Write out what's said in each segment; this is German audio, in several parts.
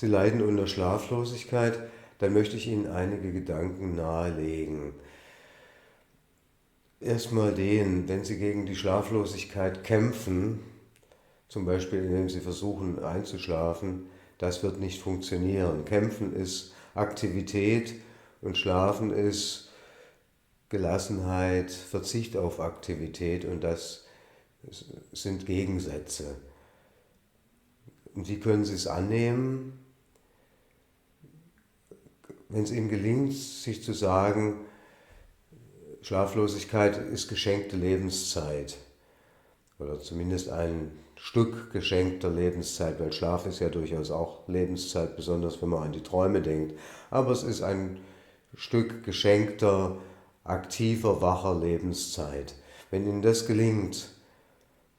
Sie leiden unter Schlaflosigkeit, dann möchte ich Ihnen einige Gedanken nahelegen. Erstmal wenn Sie gegen die Schlaflosigkeit kämpfen, zum Beispiel indem Sie versuchen einzuschlafen, das wird nicht funktionieren. Kämpfen ist Aktivität und Schlafen ist Gelassenheit, Verzicht auf Aktivität, und das sind Gegensätze. Und wie können Sie es annehmen? Wenn es Ihnen gelingt, sich zu sagen, Schlaflosigkeit ist geschenkte Lebenszeit oder zumindest ein Stück geschenkter Lebenszeit, weil Schlaf ist ja durchaus auch Lebenszeit, besonders wenn man an die Träume denkt. Aber es ist ein Stück geschenkter, aktiver, wacher Lebenszeit. Wenn Ihnen das gelingt,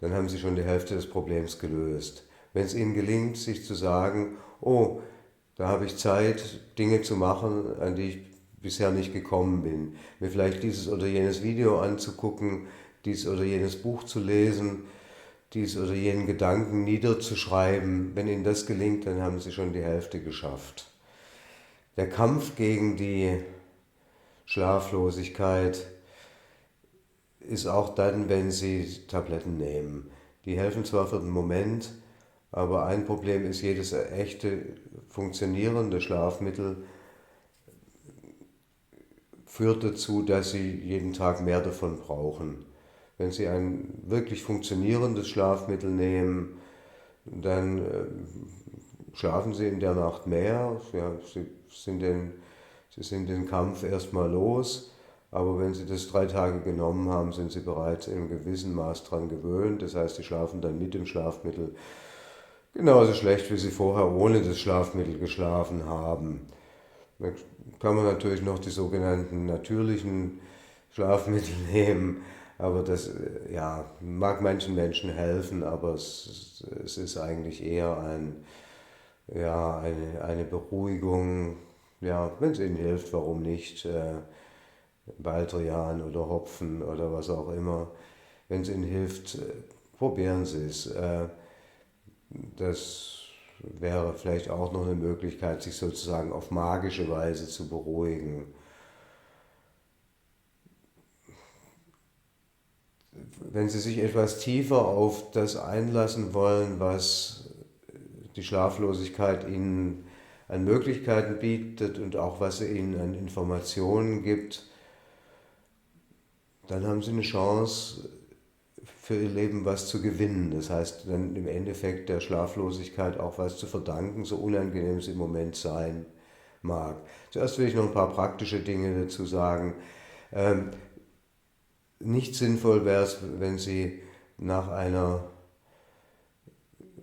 dann haben Sie schon die Hälfte des Problems gelöst. Wenn es Ihnen gelingt, sich zu sagen, oh, da habe ich Zeit, Dinge zu machen, an die ich bisher nicht gekommen bin. Mir vielleicht dieses oder jenes Video anzugucken, dies oder jenes Buch zu lesen, dies oder jenen Gedanken niederzuschreiben. Wenn Ihnen das gelingt, dann haben Sie schon die Hälfte geschafft. Der Kampf gegen die Schlaflosigkeit ist auch dann, wenn Sie Tabletten nehmen. Die helfen zwar für den Moment, aber ein Problem ist, jedes echte funktionierende Schlafmittel führt dazu, dass Sie jeden Tag mehr davon brauchen. Wenn Sie ein wirklich funktionierendes Schlafmittel nehmen, dann schlafen Sie in der Nacht mehr. Ja, Sie sind den Kampf erstmal los, aber wenn Sie das 3 Tage genommen haben, sind Sie bereits in einem gewissen Maß dran gewöhnt. Das heißt, Sie schlafen dann mit dem Schlafmittel genauso schlecht, wie Sie vorher ohne das Schlafmittel geschlafen haben. Dann kann man natürlich noch die sogenannten natürlichen Schlafmittel nehmen, aber das ja, mag manchen Menschen helfen, aber es ist eigentlich eher eine Beruhigung. Ja, wenn es Ihnen hilft, warum nicht? Baldrian oder Hopfen oder was auch immer. Wenn es Ihnen hilft, probieren Sie es. Das wäre vielleicht auch noch eine Möglichkeit, sich sozusagen auf magische Weise zu beruhigen. Wenn Sie sich etwas tiefer auf das einlassen wollen, was die Schlaflosigkeit Ihnen an Möglichkeiten bietet und auch was sie Ihnen an Informationen gibt, dann haben Sie eine Chance, für Ihr Leben was zu gewinnen. Das heißt, dann im Endeffekt der Schlaflosigkeit auch was zu verdanken, so unangenehm es im Moment sein mag. Zuerst will ich noch ein paar praktische Dinge dazu sagen. Nicht sinnvoll wäre es, wenn Sie nach einer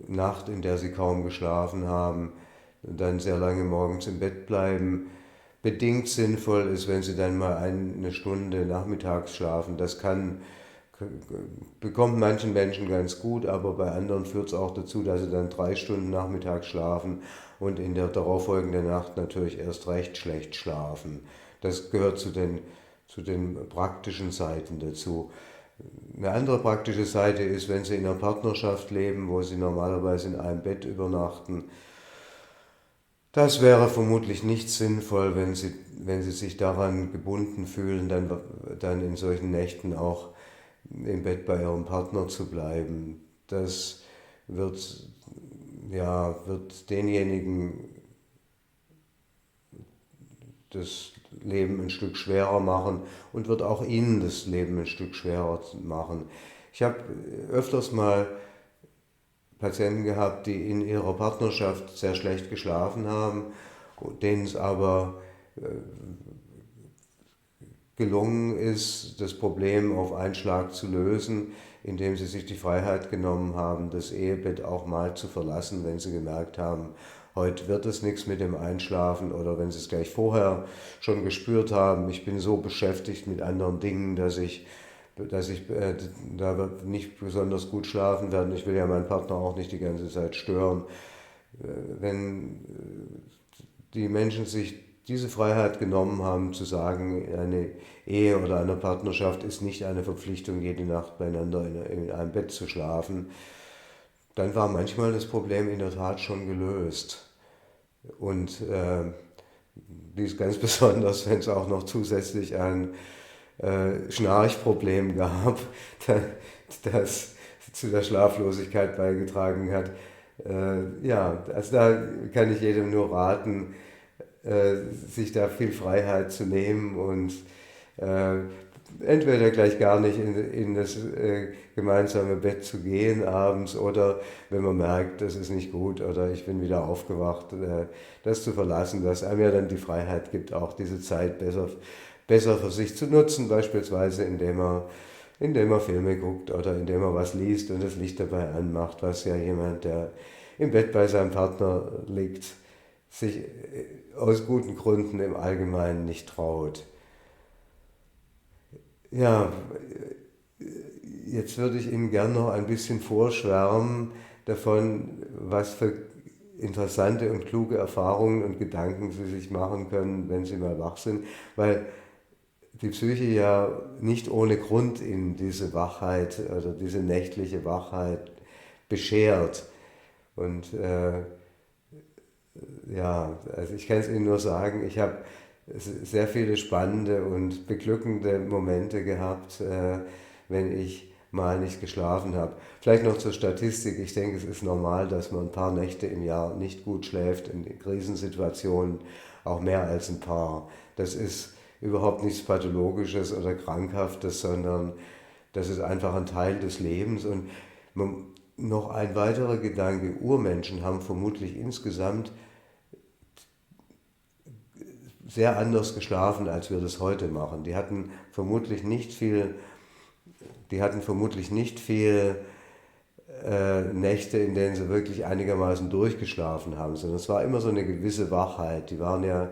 Nacht, in der Sie kaum geschlafen haben, dann sehr lange morgens im Bett bleiben. Bedingt sinnvoll ist, wenn Sie dann mal eine Stunde nachmittags schlafen. Bekommt manchen Menschen ganz gut, aber bei anderen führt es auch dazu, dass sie dann 3 Stunden nachmittags schlafen und in der darauffolgenden Nacht natürlich erst recht schlecht schlafen. Das gehört zu den praktischen Seiten dazu. Eine andere praktische Seite ist, wenn Sie in einer Partnerschaft leben, wo Sie normalerweise in einem Bett übernachten. Das wäre vermutlich nicht sinnvoll, wenn Sie sich daran gebunden fühlen, dann in solchen Nächten auch im Bett bei Ihrem Partner zu bleiben. Das wird, wird denjenigen das Leben ein Stück schwerer machen und wird auch Ihnen das Leben ein Stück schwerer machen. Ich habe öfters mal Patienten gehabt, die in ihrer Partnerschaft sehr schlecht geschlafen haben, denen es aber gelungen ist, das Problem auf einen Schlag zu lösen, indem sie sich die Freiheit genommen haben, das Ehebett auch mal zu verlassen, wenn sie gemerkt haben, heute wird es nichts mit dem Einschlafen, oder wenn sie es gleich vorher schon gespürt haben, ich bin so beschäftigt mit anderen Dingen, dass ich da nicht besonders gut schlafen werde. Ich will ja meinen Partner auch nicht die ganze Zeit stören. Wenn die Menschen sich diese Freiheit genommen haben, zu sagen, eine Ehe oder eine Partnerschaft ist nicht eine Verpflichtung, jede Nacht beieinander in einem Bett zu schlafen, dann war manchmal das Problem in der Tat schon gelöst. Und dies ganz besonders, wenn es auch noch zusätzlich ein Schnarchproblem gab, das zu der Schlaflosigkeit beigetragen hat. Ja, also da kann ich jedem nur raten, sich da viel Freiheit zu nehmen und äh, entweder gleich gar nicht in das gemeinsame Bett zu gehen abends oder wenn man merkt, das ist nicht gut oder ich bin wieder aufgewacht, das zu verlassen, dass einem ja dann die Freiheit gibt, auch diese Zeit besser für sich zu nutzen, beispielsweise indem er Filme guckt oder indem er was liest und das Licht dabei anmacht, was ja jemand, der im Bett bei seinem Partner liegt, sich aus guten Gründen im Allgemeinen nicht traut. Ja, jetzt würde ich Ihnen gern noch ein bisschen vorschwärmen davon, was für interessante und kluge Erfahrungen und Gedanken Sie sich machen können, wenn Sie mal wach sind, weil die Psyche ja nicht ohne Grund Ihnen diese Wachheit oder diese nächtliche Wachheit beschert. Und ja, also ich kann es Ihnen nur sagen, ich habe sehr viele spannende und beglückende Momente gehabt, wenn ich mal nicht geschlafen habe. Vielleicht noch zur Statistik. Ich denke, es ist normal, dass man ein paar Nächte im Jahr nicht gut schläft, in Krisensituationen auch mehr als ein paar. Das ist überhaupt nichts Pathologisches oder Krankhaftes, sondern das ist einfach ein Teil des Lebens. Und noch ein weiterer Gedanke, Urmenschen haben vermutlich insgesamt sehr anders geschlafen, als wir das heute machen. Die hatten vermutlich nicht viel Nächte, in denen sie wirklich einigermaßen durchgeschlafen haben, sondern es war immer so eine gewisse Wachheit. Die waren ja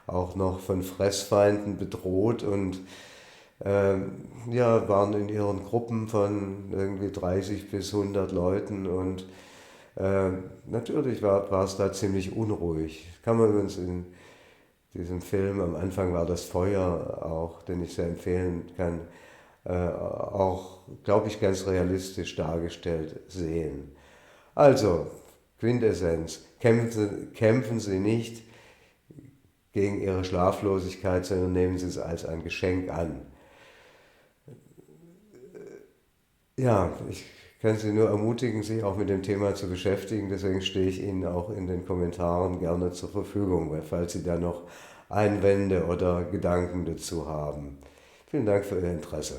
auch noch von Fressfeinden bedroht und ja, waren in ihren Gruppen von irgendwie 30 bis 100 Leuten und natürlich war es da ziemlich unruhig. Kann man übrigens in diesem Film, am Anfang war das Feuer auch, den ich sehr empfehlen kann, auch, glaube ich, ganz realistisch dargestellt sehen. Also, Quintessenz, kämpfen Sie nicht gegen Ihre Schlaflosigkeit, sondern nehmen Sie es als ein Geschenk an. Ja, ich kann Sie nur ermutigen, sich auch mit dem Thema zu beschäftigen. Deswegen stehe ich Ihnen auch in den Kommentaren gerne zur Verfügung, weil falls Sie da noch Einwände oder Gedanken dazu haben. Vielen Dank für Ihr Interesse.